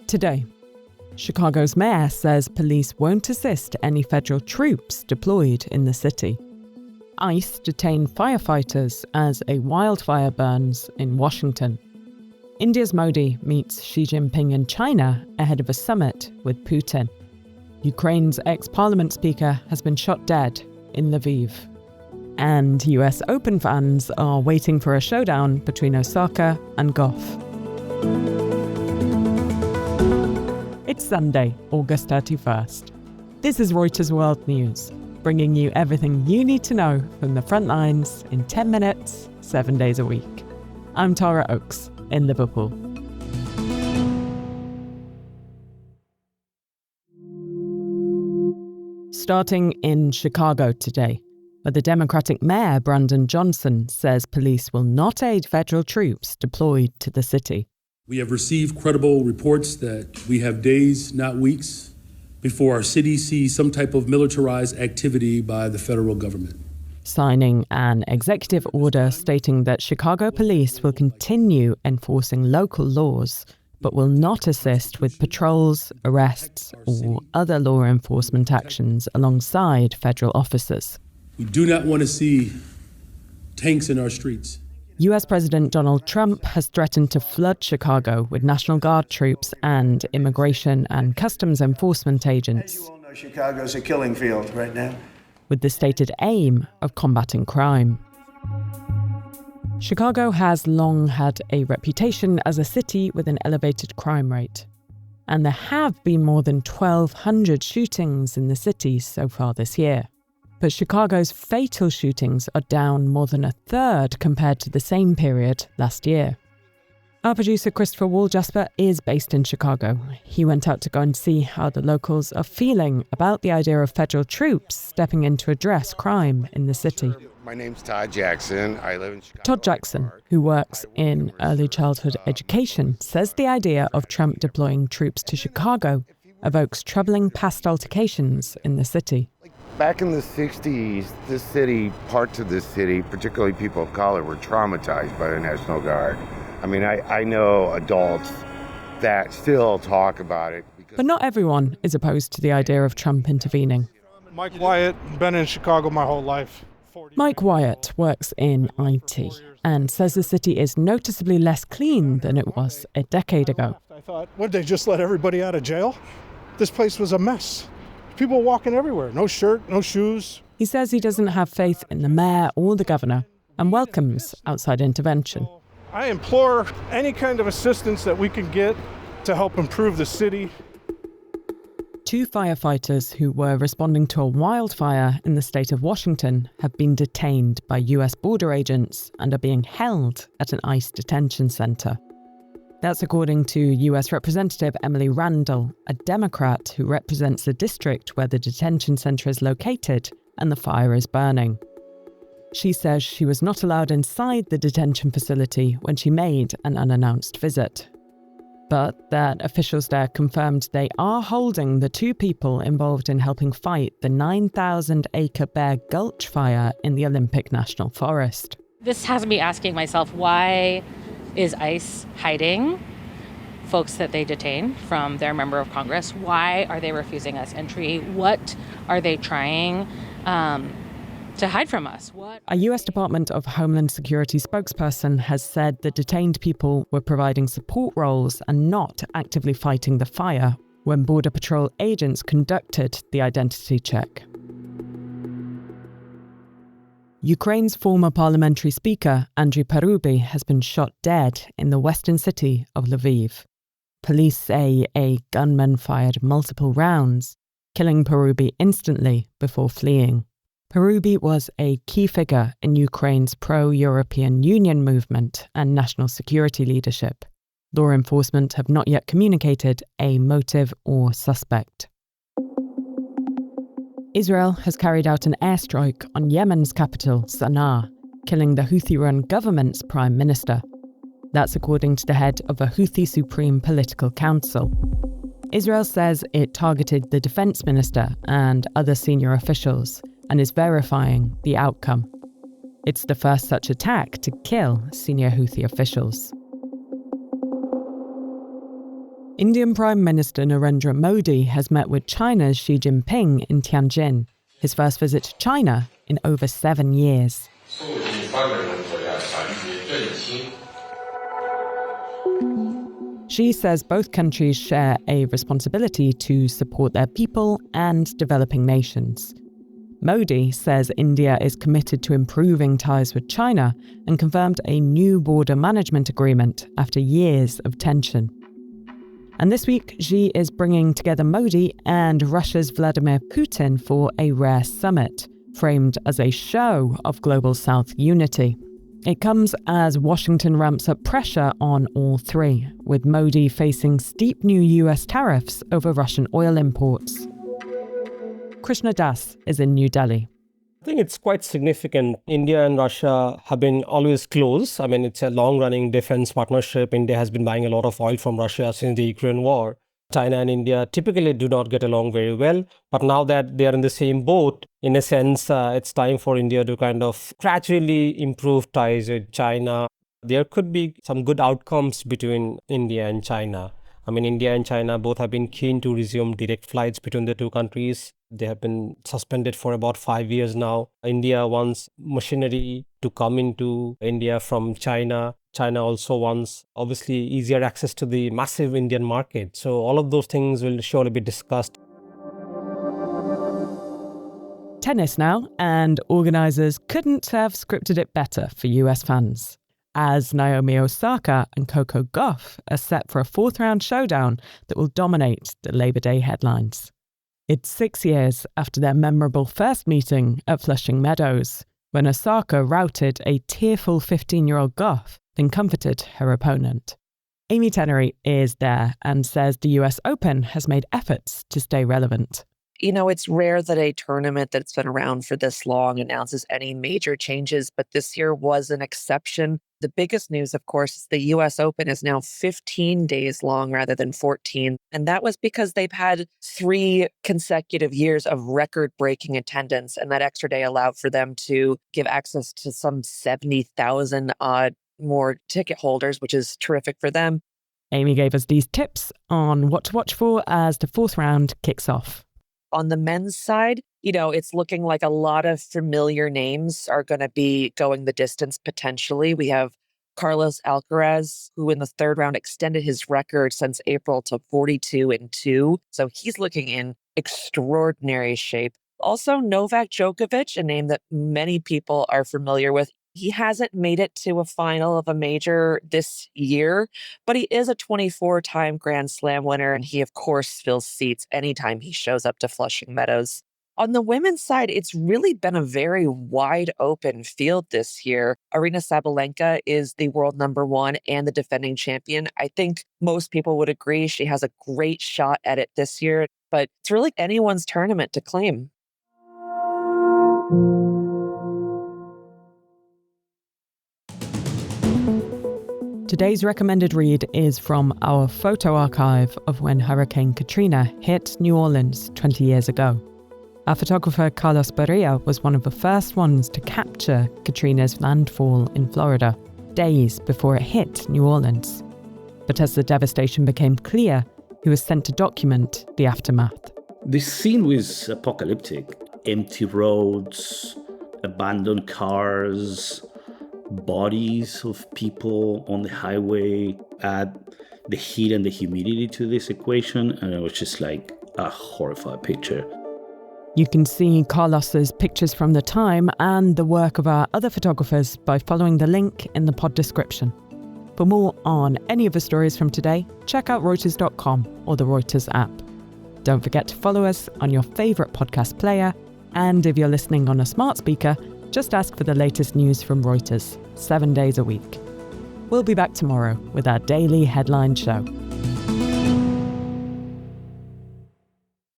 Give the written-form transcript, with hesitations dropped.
Today, Chicago's mayor says police won't assist any federal troops deployed in the city. ICE detained firefighters as a wildfire burns in Washington. India's Modi meets Xi Jinpingin in China ahead of a summit with Putin. Ukraine's ex-parliament speaker has been shot dead in Lviv. And US Open fans are waiting for a showdown between Osaka and Goff. It's Sunday, August 31st. This is Reuters World News, bringing you everything you need to know from the front lines in 10 minutes, 7 days a week. I'm Tara Oakes in Liverpool. Starting in Chicago today, where the Democratic Mayor Brandon Johnson says police will not aid federal troops deployed to the city. We have received credible reports that we have days, not weeks, before our city sees some type of militarized activity by the federal government. Signing an executive order stating that Chicago police will continue enforcing local laws, but will not assist with patrols, arrests, or other law enforcement actions alongside federal officers. We do not want to see tanks in our streets. US President Donald Trump has threatened to flood Chicago with National Guard troops and immigration and customs enforcement agents. As you all know, Chicago's a killing field right now, with the stated aim of combating crime. Chicago has long had a reputation as a city with an elevated crime rate. And there have been more than 1,200 shootings in the city so far this year. But Chicago's fatal shootings are down more than a third compared to the same period last year. Our producer Christopher Walljasper is based in Chicago. He went out to go and see how the locals are feeling about the idea of federal troops stepping in to address crime in the city. My name's Todd Jackson. I live in Chicago. Todd Jackson, who works in early childhood education, says the idea of Trump deploying troops to Chicago evokes troubling past altercations in the city. Back in the 60s, this city, parts of this city, particularly people of color, were traumatized by the National Guard. I mean, I know adults that still talk about it. But not everyone is opposed to the idea of Trump intervening. Mike Wyatt, been in Chicago my whole life. Mike Wyatt works in IT and says the city is noticeably less clean than it was a decade ago. I thought, would they just let everybody out of jail? This place was a mess. People walking everywhere, no shirt, no shoes. He says he doesn't have faith in the mayor or the governor and welcomes outside intervention. I implore any kind of assistance that we can get to help improve the city. 2 firefighters who were responding to a wildfire in the state of Washington have been detained by US border agents and are being held at an ICE detention center. That's according to US Representative Emily Randall, a Democrat who represents the district where the detention center is located and the fire is burning. She says she was not allowed inside the detention facility when she made an unannounced visit, but that officials there confirmed they are holding the 2 people involved in helping fight the 9,000-acre Bear Gulch fire in the Olympic National Forest. This has me asking myself, why is ICE hiding folks that they detain from their member of Congress? Why are they refusing us entry? What are they trying to hide from us? A US Department of Homeland Security spokesperson has said the detained people were providing support roles and not actively fighting the fire when Border Patrol agents conducted the identity check. Ukraine's former parliamentary speaker, Andriy Parubi, has been shot dead in the western city of Lviv. Police say a gunman fired multiple rounds, killing Parubi instantly before fleeing. Parubi was a key figure in Ukraine's pro-European Union movement and national security leadership. Law enforcement have not yet communicated a motive or suspect. Israel has carried out an airstrike on Yemen's capital, Sana'a, killing the Houthi-run government's prime minister. That's according to the head of a Houthi Supreme Political Council. Israel says it targeted the defense minister and other senior officials and is verifying the outcome. It's the first such attack to kill senior Houthi officials. Indian Prime Minister Narendra Modi has met with China's Xi Jinping in Tianjin, his first visit to China in over 7 years. Xi says both countries share a responsibility to support their people and developing nations. Modi says India is committed to improving ties with China and confirmed a new border management agreement after years of tension. And this week, Xi is bringing together Modi and Russia's Vladimir Putin for a rare summit, framed as a show of Global South unity. It comes as Washington ramps up pressure on all three, with Modi facing steep new US tariffs over Russian oil imports. Krishna Das is in New Delhi. I think it's quite significant. India and Russia have been always close. I mean, it's a long-running defense partnership. India has been buying a lot of oil from Russia since the Ukraine war. China and India typically do not get along very well. But now that they are in the same boat, in a sense, it's time for India to kind of gradually improve ties with China. There could be some good outcomes between India and China. I mean, India and China both have been keen to resume direct flights between the two countries. They have been suspended for about 5 years now. India wants machinery to come into India from China. China also wants, obviously, easier access to the massive Indian market. So all of those things will surely be discussed. Tennis now, and organisers couldn't have scripted it better for US fans, as Naomi Osaka and Coco Gauff are set for a fourth-round showdown that will dominate the Labor Day headlines. It's 6 years after their memorable first meeting at Flushing Meadows, when Osaka routed a tearful 15-year-old Gauff, then comforted her opponent. Amy Tenery is there and says the US Open has made efforts to stay relevant. You know, it's rare that a tournament that's been around for this long announces any major changes, but this year was an exception. The biggest news, of course, is the US Open is now 15 days long rather than 14. And that was because they've had 3 consecutive years of record-breaking attendance. And that extra day allowed for them to give access to some 70,000 odd more ticket holders, which is terrific for them. Amy gave us these tips on what to watch for as the fourth round kicks off. On the men's side, you know, it's looking like a lot of familiar names are going to be going the distance potentially. We have Carlos Alcaraz, who in the third round extended his record since April to 42-2. So he's looking in extraordinary shape. Also, Novak Djokovic, a name that many people are familiar with. He hasn't made it to a final of a major this year, but he is a 24-time Grand Slam winner, and he, of course, fills seats anytime he shows up to Flushing Meadows. On the women's side, it's really been a very wide open field this year. Aryna Sabalenka is the world number 1 and the defending champion. I think most people would agree she has a great shot at it this year, but it's really anyone's tournament to claim. Today's recommended read is from our photo archive of when Hurricane Katrina hit New Orleans 20 years ago. Our photographer Carlos Barria was one of the first ones to capture Katrina's landfall in Florida, days before it hit New Orleans. But as the devastation became clear, he was sent to document the aftermath. The scene was apocalyptic. Empty roads, abandoned cars, bodies of people on the highway. Add the heat and the humidity to this equation, and it was just like a horrified picture. You can see Carlos's pictures from the time and the work of our other photographers by following the link in the pod description. For more on any of the stories from today, check out Reuters.com or the Reuters app. Don't forget to follow us on your favourite podcast player, and if you're listening on a smart speaker, just ask for the latest news from Reuters, 7 days a week. We'll be back tomorrow with our daily headline show.